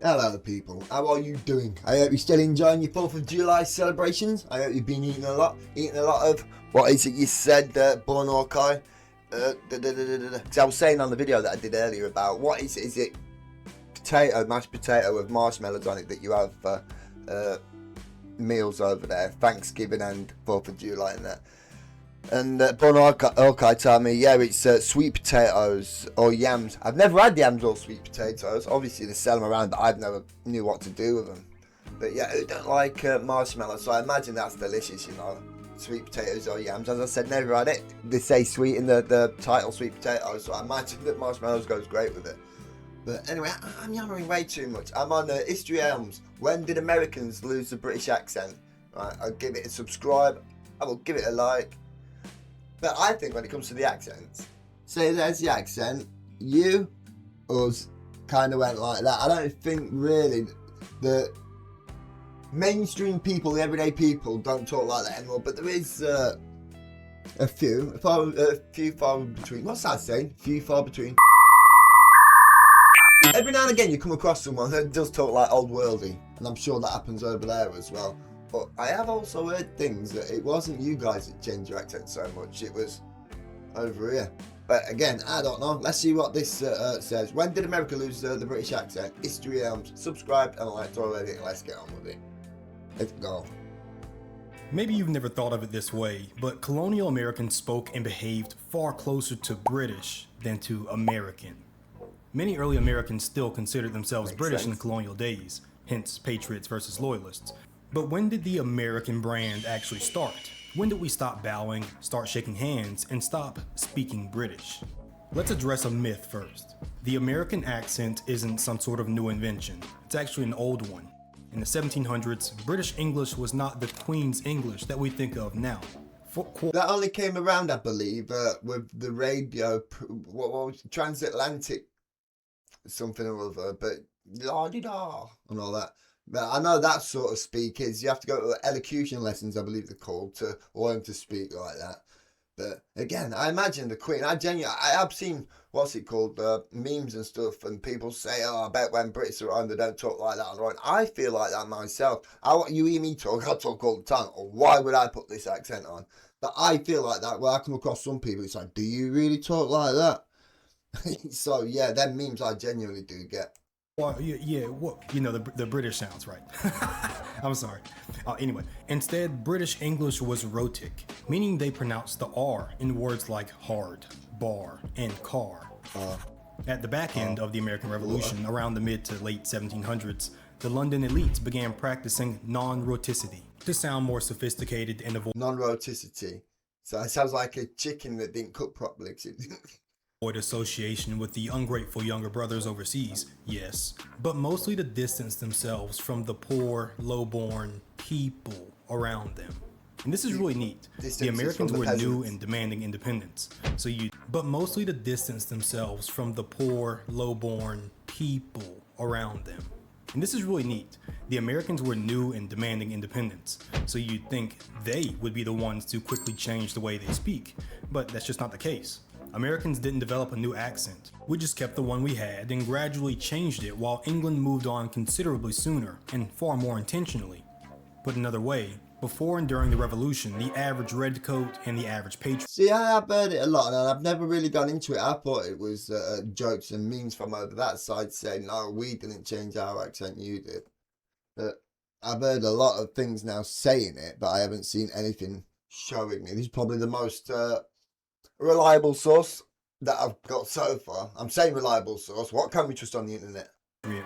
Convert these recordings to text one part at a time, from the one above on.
Hello people, how are you doing? I hope you're still enjoying your 4th of July celebrations. I hope you've been eating a lot of, what is it you said, Born Hawkeye? Because I was saying on the video that I did earlier about, what is it mashed potato with marshmallows on it that you have for meals over there, Thanksgiving and 4th of July and that. And Bon Hawkeye told me, yeah, it's sweet potatoes or yams. I've never had yams or sweet potatoes. Obviously, they sell them around, but I've never knew what to do with them. But yeah, I don't like marshmallows, so I imagine that's delicious, you know. Sweet potatoes or yams. As I said, never had it. They say sweet in the title, sweet potatoes, so I imagine that marshmallows goes great with it. But anyway, I'm yammering way too much. I'm on History Elms. When did Americans lose the British accent? Right, I'll give it a subscribe. I will give it a like. But I think when it comes to the accents, say there's the accent, you, us, kind of went like that. I don't think really the mainstream people, the everyday people, don't talk like that anymore. But there is a few far between. What's that saying? Few far between. Every now and again you come across someone that does talk like old worldy, and I'm sure that happens over there as well. But I have also heard things that it wasn't you guys that changed your accent so much, it was over here. But again, I don't know. Let's see what this says. When did America lose the British accent? History Elms. Subscribe and like already. Let's get on with it. Let's go. Maybe you've never thought of it this way, but colonial Americans spoke and behaved far closer to British than to American. Many early Americans still considered themselves British in colonial days, hence patriots versus loyalists. But when did the American brand actually start? When did we stop bowing, start shaking hands, and stop speaking British? Let's address a myth first. The American accent isn't some sort of new invention. It's actually an old one. In the 1700s, British English was not the Queen's English that we think of now. That only came around, I believe, with the radio, what was it? Transatlantic something or other, but la-di-da and all that. But I know that sort of speak is you have to go to elocution lessons, I believe they're called, to learn to speak like that. But again, I imagine the Queen. I have seen what's it called, memes and stuff, and people say, "Oh, I bet when Brits are on, they don't talk like that on the road." I feel like that myself. You hear me talk, I talk all the time. Or why would I put this accent on? But I feel like that. When I come across some people, it's like, "Do you really talk like that?" So yeah, them memes I genuinely do get. Well, yeah, well, you know, the British sounds right. I'm sorry. Anyway, instead, British English was rhotic, meaning they pronounced the R in words like hard, bar, and car. At the back end of the American Revolution, around the mid to late 1700s, the London elites began practicing non-rhoticity to sound more sophisticated and avoid non-rhoticity. So it sounds like a chicken that didn't cook properly. association with the ungrateful younger brothers overseas, yes, but mostly to distance themselves from the poor, low-born people around them. And this is really neat. The Americans were new and demanding independence, but mostly to distance themselves from the poor, low-born people around them. And this is really neat. The Americans were new and demanding independence, so you'd think they would be the ones to quickly change the way they speak, but that's just not the case. Americans didn't develop a new accent. We just kept the one we had and gradually changed it while England moved on considerably sooner and far more intentionally. Put another way, before and during the Revolution, the average redcoat and the average patriot. See, I've heard it a lot and I've never really gone into it. I thought it was jokes and memes from over that side saying, no, we didn't change our accent, you did. But I've heard a lot of things now saying it, but I haven't seen anything showing me. This is probably the most reliable source that I've got so far. I'm saying reliable source. What can we trust on the internet?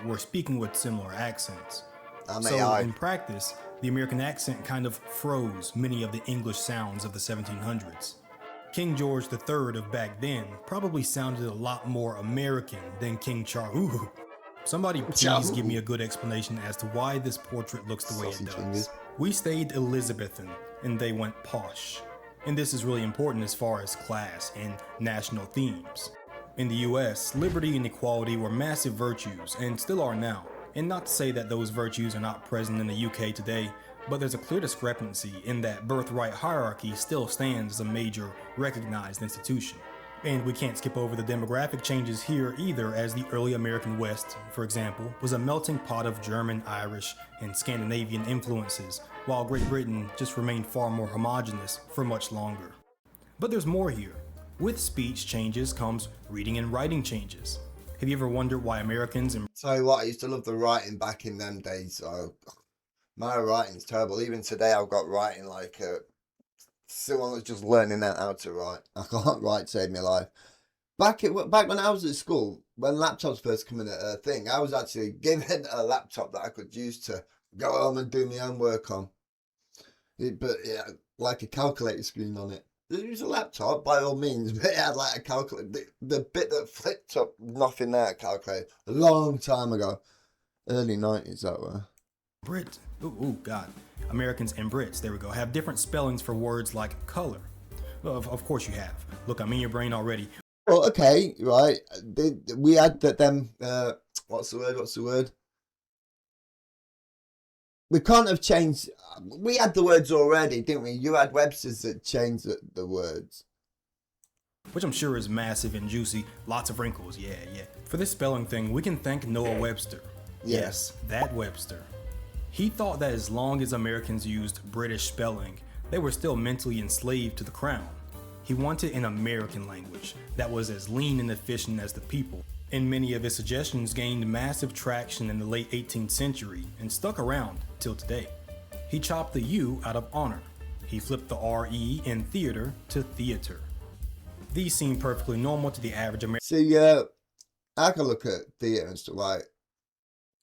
We're speaking with similar accents. In practice, the American accent kind of froze many of the English sounds of the 1700s. King George III of back then probably sounded a lot more American than King Charles. Ooh. Somebody please give me a good explanation as to why this portrait looks the way it does. We stayed Elizabethan and they went posh. And this is really important as far as class and national themes. In the US, liberty and equality were massive virtues and still are now. And not to say that those virtues are not present in the UK today, but there's a clear discrepancy in that birthright hierarchy still stands as a major recognized institution. And we can't skip over the demographic changes here either, as the early American West, for example, was a melting pot of German, Irish, and Scandinavian influences, while Great Britain just remained far more homogenous for much longer. But there's more here. With speech changes comes reading and writing changes. Have you ever wondered why Americans and Tell you what, I used to love the writing back in them days. My writing's terrible. Even today, I've got writing like someone that's just learning how to write. I can't write to save my life. Back when I was at school, when laptops first come in a thing, I was actually given a laptop that I could use to go home and do my own work on. But yeah, like a calculator screen on it. It was a laptop by all means, but it had like a calculator. The bit that flipped up, nothing there, calculator. A long time ago, early 90s that were. Brit, God, Americans and Brits, there we go, have different spellings for words like color. Well, of course you have. Look, I'm in your brain already. Well, okay, right. We had them. What's the word? We can't have changed. We had the words already, didn't we? You had Webster's that changed the words. Which I'm sure is massive and juicy. Lots of wrinkles, yeah. For this spelling thing, we can thank Noah Webster. Yeah. Yes, that Webster. He thought that as long as Americans used British spelling, they were still mentally enslaved to the crown. He wanted an American language that was as lean and efficient as the people. And many of his suggestions gained massive traction in the late 18th century and stuck around till today. He chopped the U out of honor. He flipped the RE in theater to theater. These seem perfectly normal to the average American. See, I can look at theatre and stuff like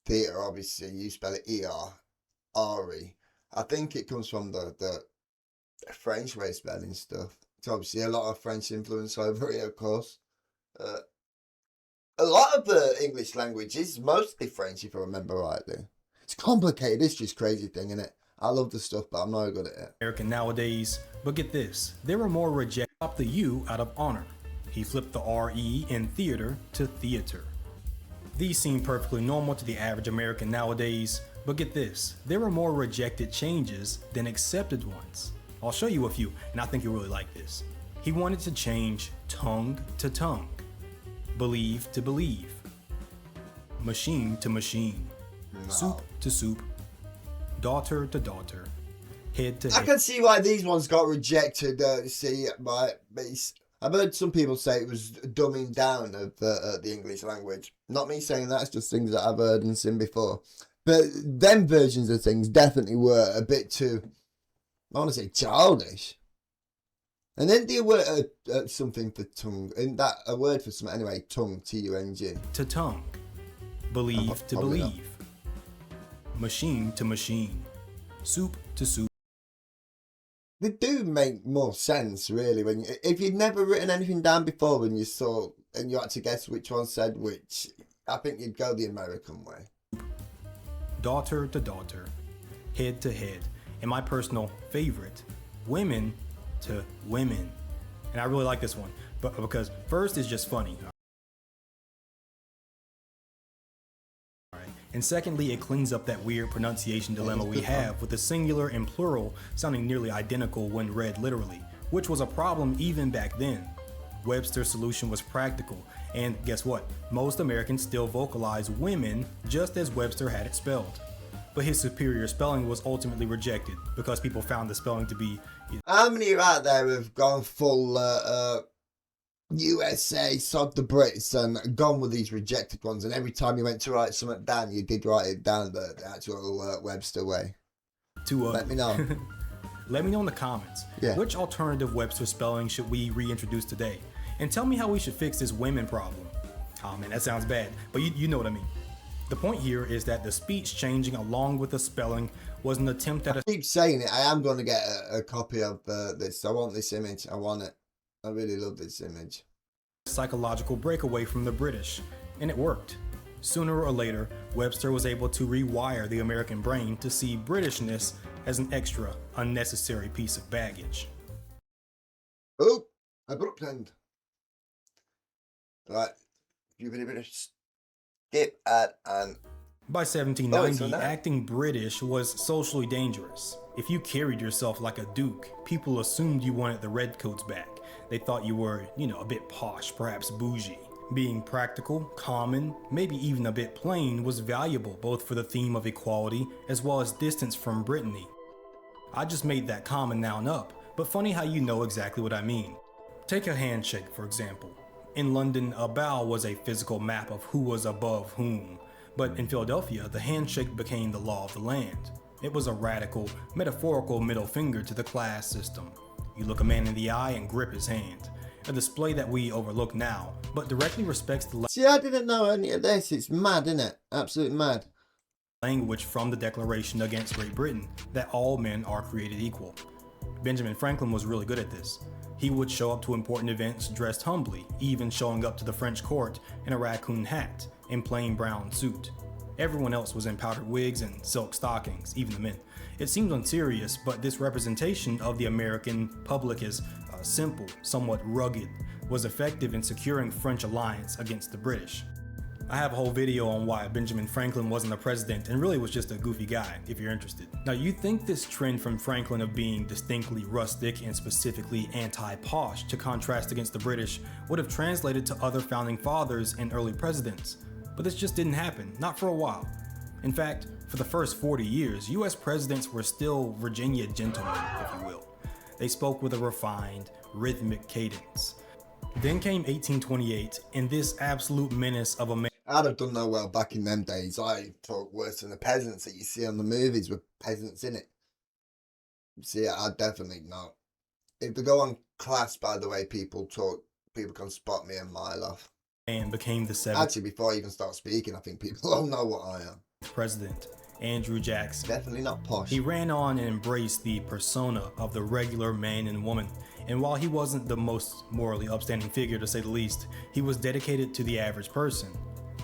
theatre. Obviously, you spell it E-R-R-E. I think it comes from the French way of spelling stuff. It's obviously a lot of French influence over here, of course. A lot of the English language is mostly French, if I remember rightly. It's complicated. It's just crazy thing, isn't it? I love the stuff, but I'm not good at it. American nowadays, but get this, there were more reject the U out of honor. He flipped the RE in theater to theater. These seem perfectly normal to the average American nowadays, but get this, there were more rejected changes than accepted ones. I'll show you a few, and I think you'll really like this. He wanted to change tongue to tongue, believe to believe, machine to machine, soup to soup, daughter to daughter, head to head. I can see why these ones got rejected. I've heard some people say it was dumbing down of the English language. Not me saying that, it's just things that I've heard and seen before. But them versions of things definitely were a bit too, I want to say, childish. And then the word something for tongue, and that a word for something anyway, tongue, T-U-N-G. To tongue, believe to believe, machine to machine, soup to soup. They do make more sense, really, when if you'd never written anything down before, when you saw and you had to guess which one said which. I think you'd go the American way. Daughter to daughter, head to head, and my personal favorite, women to women. And I really like this one, but because first it's just funny. And secondly, it cleans up that weird pronunciation dilemma we have with the singular and plural sounding nearly identical when read literally, which was a problem even back then. Webster's solution was practical, and guess what? Most Americans still vocalize women just as Webster had it spelled. But his superior spelling was ultimately rejected because people found the spelling to be... How many out there have gone full USA, sod the Brits, and gone with these rejected ones, and every time you went to write something down, you did write it down the actual Webster way? Let me know. Let me know in the comments. Yeah. Which alternative Webster spelling should we reintroduce today? And tell me how we should fix this women problem. Oh man, that sounds bad, but you know what I mean. The point here is that the speech changing along with the spelling was an attempt at I keep saying it, I am going to get a copy of this. I want this image. I want it. I really love this image. Psychological breakaway from the British, and it worked. Sooner or later, Webster was able to rewire the American brain to see Britishness as an extra, unnecessary piece of baggage. Oh, abrupt end. Right, you've been a bit skip at and... By 1790, acting British was socially dangerous. If you carried yourself like a duke, people assumed you wanted the redcoats back. They thought you were, a bit posh, perhaps bougie. Being practical, common, maybe even a bit plain was valuable both for the theme of equality as well as distance from Brittany. I just made that common noun up, but funny how you know exactly what I mean. Take a handshake, for example. In London, a bow was a physical map of who was above whom, but in Philadelphia, the handshake became the law of the land. It was a radical, metaphorical middle finger to the class system. You look a man in the eye and grip his hand. A display that we overlook now, but directly respects the See, I didn't know any of this. It's mad, isn't it? Absolutely mad. Language from the Declaration against Great Britain that all men are created equal. Benjamin Franklin was really good at this. He would show up to important events dressed humbly, even showing up to the French court in a raccoon hat and plain brown suit. Everyone else was in powdered wigs and silk stockings, even the men. It seemed unserious, but this representation of the American public as simple, somewhat rugged, was effective in securing French alliance against the British. I have a whole video on why Benjamin Franklin wasn't a president and really was just a goofy guy, if you're interested. Now, you'd think this trend from Franklin of being distinctly rustic and specifically anti-posh to contrast against the British would have translated to other founding fathers and early presidents. But this just didn't happen, not for a while. In fact, for the first 40 years, US presidents were still Virginia gentlemen, if you will. They spoke with a refined, rhythmic cadence. Then came 1828, and this absolute menace of a I'd have done no well back in them days. I talk worse than the peasants that you see on the movies with peasants in it. See, I'd definitely not. If they go on class, by the way, people can spot me a mile off. man became the seventh Actually, before I even start speaking, I think people all know what I am. president, Andrew Jackson. Definitely not posh. He ran on and embraced the persona of the regular man and woman. And while he wasn't the most morally upstanding figure, to say the least, he was dedicated to the average person.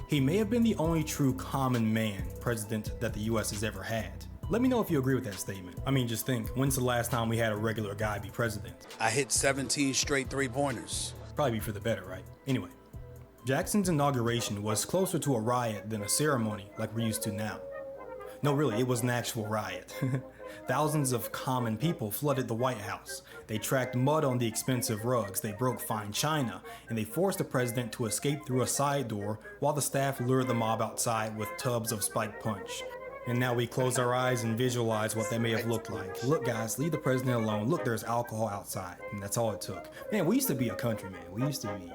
He may have been the only true common man president that the US has ever had. Let me know if you agree with that statement. I mean, just think, when's the last time we had a regular guy be president? I hit 17 straight three-pointers. Probably be for the better, right? Anyway, Jackson's inauguration was closer to a riot than a ceremony like we're used to now. No, really, it was an actual riot. Thousands of common people flooded the White House. They tracked mud on the expensive rugs, they broke fine china, and they forced the president to escape through a side door while the staff lured the mob outside with tubs of spiked punch. And now we close our eyes and visualize what that may have looked like. Look, guys, leave the president alone. Look, there's alcohol outside. And that's all it took. Man, we used to be a country, man. We used to be,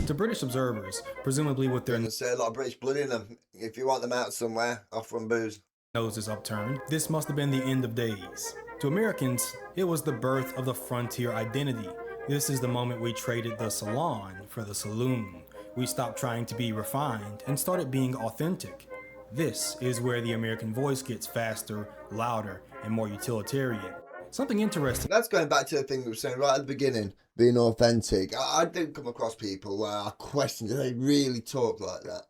To British observers, presumably with their There's a lot of British blood in them. If you want them out somewhere, offer them booze. noses upturned, this must have been the end of days. To Americans, it was the birth of the frontier identity. This is the moment we traded the salon for the saloon. We stopped trying to be refined and started being authentic. This is where the American voice gets faster, louder, and more utilitarian. Something interesting. That's going back to the thing we were saying right at the beginning, being authentic. I do come across people where I question, do they really talk like that?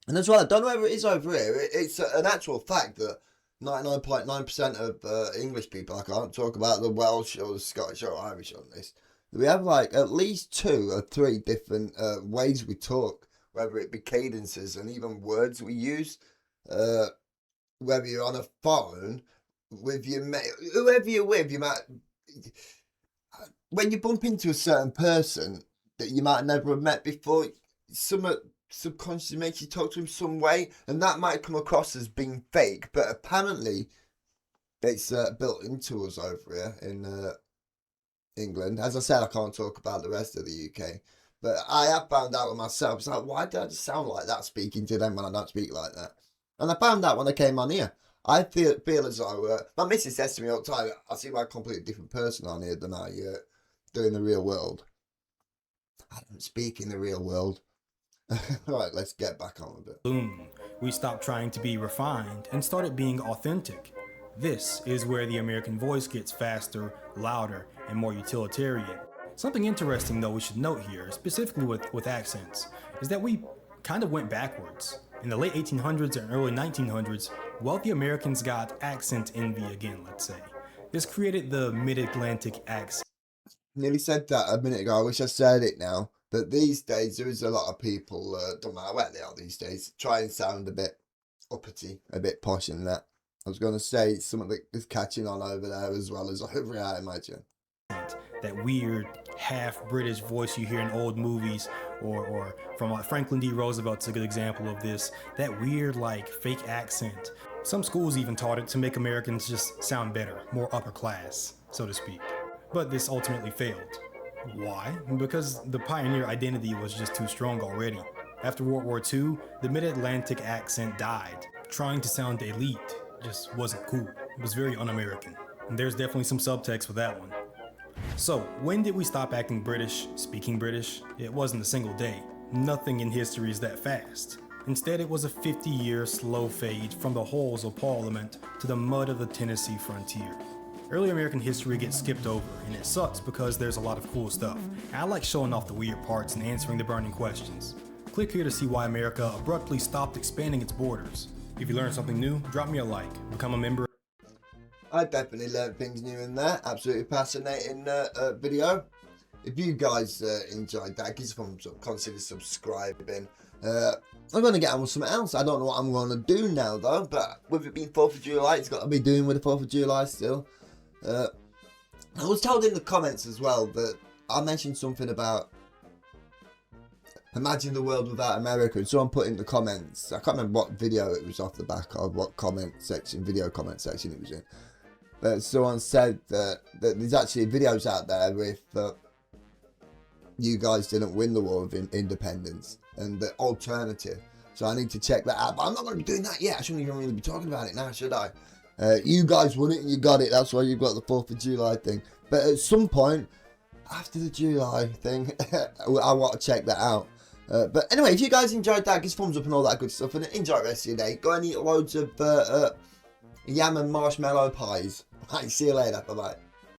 And that's right, I don't know whether it is over here. It's an actual fact that 99.9% of English people, I can't talk about the Welsh or the Scottish or Irish on this, we have like at least 2 or 3 different ways we talk, whether it be cadences and even words we use, whether you're on a phone, with your mate, whoever you're with, you might, when you bump into a certain person that you might never have met before, some subconsciously makes you talk to him some way, and that might come across as being fake, but apparently it's built into us over here in England. As I said, I can't talk about the rest of the UK, but I have found out with myself, it's like, why do I just sound like that speaking to them when I don't speak like that? And I found out when I came on here. I feel as though, my missus says to me all the time, I seem like a completely different person on here than I do in the real world. I don't speak in the real world. Right, let's get back on with it. Boom. We stopped trying to be refined and started being authentic. This is where the American voice gets faster, louder, and more utilitarian. Something interesting, though, we should note here, specifically with accents, is that we kind of went backwards. In the late 1800s and early 1900s, wealthy Americans got accent envy again, let's say. This created the mid-Atlantic accent. Nearly said that a minute ago. I wish I said it now. But these days, there is a lot of people, don't matter where they are these days, try and sound a bit uppity, a bit posh and that. I was going to say something that is catching on over there as well as over here, I imagine. that weird half British voice you hear in old movies, or from like Franklin D. Roosevelt's a good example of this, that weird like fake accent. Some schools even taught it to make Americans just sound better, more upper class, so to speak. But this ultimately failed. Why? Because the pioneer identity was just too strong already. After World War II, the mid-Atlantic accent died. Trying to sound elite just wasn't cool. It was very un-American. And there's definitely some subtext with that one. So, when did we stop acting British, speaking British? It wasn't a single day. Nothing in history is that fast. Instead, it was a 50-year slow fade from the halls of Parliament to the mud of the Tennessee frontier. Early American history gets skipped over, and it sucks because there's a lot of cool stuff. And I like showing off the weird parts and answering the burning questions. Click here to see why America abruptly stopped expanding its borders. If you learned something new, drop me a like, become a member. I definitely learned things new in there. Absolutely fascinating video. If you guys enjoyed that, give us a thumbs up, consider subscribing. I'm going to get on with something else. I don't know what I'm going to do now though, but with it being 4th of July, it's got to be doing with the 4th of July still. I was told in the comments as well that I mentioned something about imagine the world without America, and someone put in the comments, I can't remember what video it was off the back of, what video comment section it was in, but someone said that there's actually videos out there with you guys didn't win the War of Independence and the alternative. So I need to check that out. But I'm not going to be doing that yet. I shouldn't even really be talking about it now, should I? You guys won it and you got it. That's why you've got the 4th of July thing. But at some point, after the July thing, I want to check that out. But anyway, if you guys enjoyed that, give us a thumbs up and all that good stuff. And enjoy the rest of your day. Go and eat loads of yam and marshmallow pies. Alright, see you later. Bye-bye.